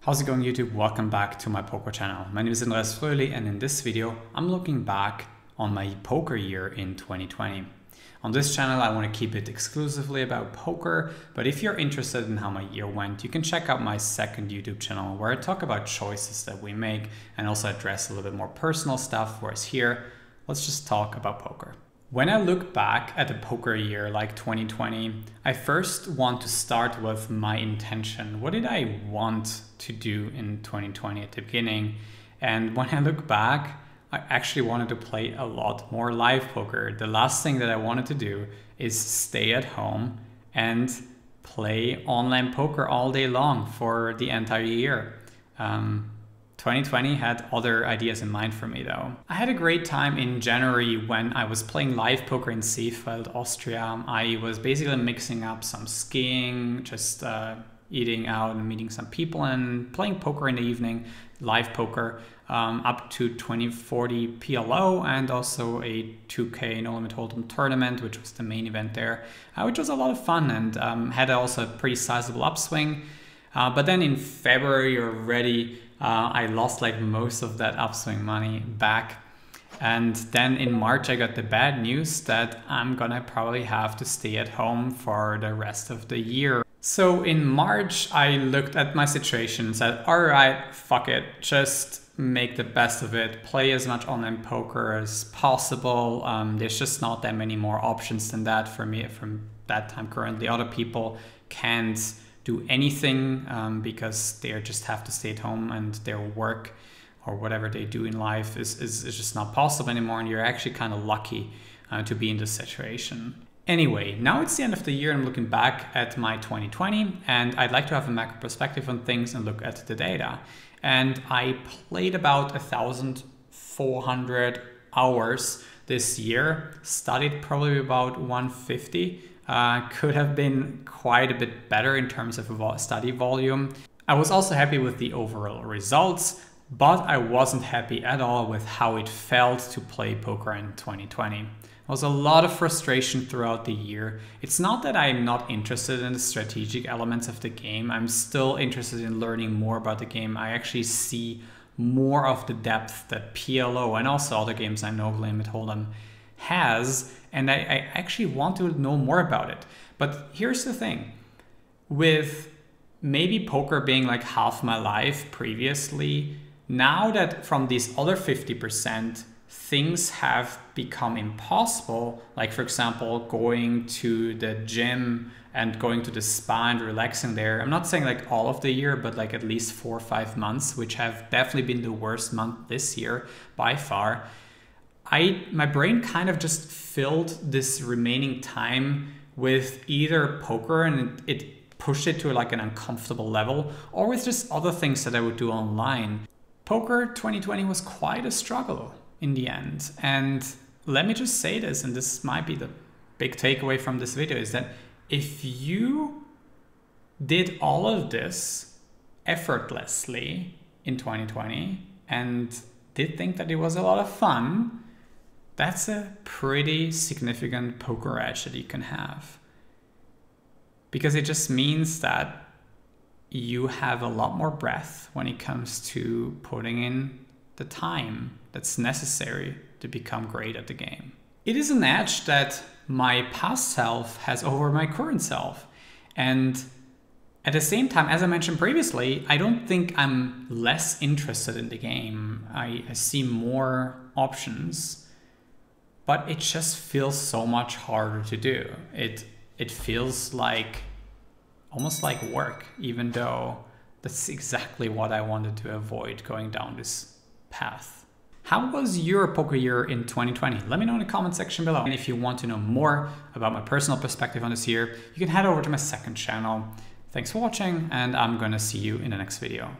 How's it going, YouTube? Welcome back to my poker channel. My name is Andreas Froehli, and in this video I'm looking back on my poker year in 2020. On this channel I want to keep it exclusively about poker, but if you're interested in how my year went, you can check out my second YouTube channel where I talk about choices that we make and also address a little bit more personal stuff, whereas here, let's just talk about poker. When I look back at a poker year like 2020, I first want to start with my intention. What did I want to do in 2020 at the beginning? And when I look back, I actually wanted to play a lot more live poker. The last thing that I wanted to do is stay at home and play online poker all day long for the entire year. 2020 had other ideas in mind for me though. I had a great time in January when I was playing live poker in Seefeld, Austria. I was basically mixing up some skiing, just eating out and meeting some people and playing poker in the evening, live poker, up to 2040 PLO and also a 2K no limit hold'em tournament, which was the main event there, which was a lot of fun and had also a pretty sizable upswing. But then in February already, I lost like most of that upswing money back. And then in March, I got the bad news that I'm gonna probably have to stay at home for the rest of the year. So in March, I looked at my situation and said, all right, fuck it, just make the best of it. Play as much online poker as possible. There's just not that many more options than that for me from that time currently. Other people can't do anything because they just have to stay at home and their work or whatever they do in life is just not possible anymore, and you're actually kind of lucky to be in this situation. Anyway, now it's the end of the year and I'm looking back at my 2020 and I'd like to have a macro perspective on things and look at the data. And I played about 1,400 hours this year, studied probably about 150. Could have been quite a bit better in terms of study volume. I was also happy with the overall results, but I wasn't happy at all with how it felt to play poker in 2020. There was a lot of frustration throughout the year. It's not that I'm not interested in the strategic elements of the game. I'm still interested in learning more about the game. I actually see more of the depth that PLO and also other games I know Limit Hold'em has, and I actually want to know more about it. But here's the thing, with maybe poker being like half my life previously, now that from these other 50%, things have become impossible, like for example, going to the gym and going to the spa and relaxing there. I'm not saying like all of the year, but like at least 4 or 5 months, which have definitely been the worst month this year by far. My brain kind of just filled this remaining time with either poker and it pushed it to like an uncomfortable level, or with just other things that I would do online. Poker 2020 was quite a struggle in the end. And let me just say this, and this might be the big takeaway from this video, is that if you did all of this effortlessly in 2020 and did think that it was a lot of fun, that's a pretty significant poker edge that you can have. Because it just means that you have a lot more breadth when it comes to putting in the time that's necessary to become great at the game. It is an edge that my past self has over my current self. And at the same time, as I mentioned previously, I don't think I'm less interested in the game. I see more options. But it just feels so much harder to do. It feels like almost like work, even though that's exactly what I wanted to avoid going down this path. How was your poker year in 2020? Let me know in the comment section below. And if you want to know more about my personal perspective on this year, you can head over to my second channel. Thanks for watching, and I'm gonna see you in the next video.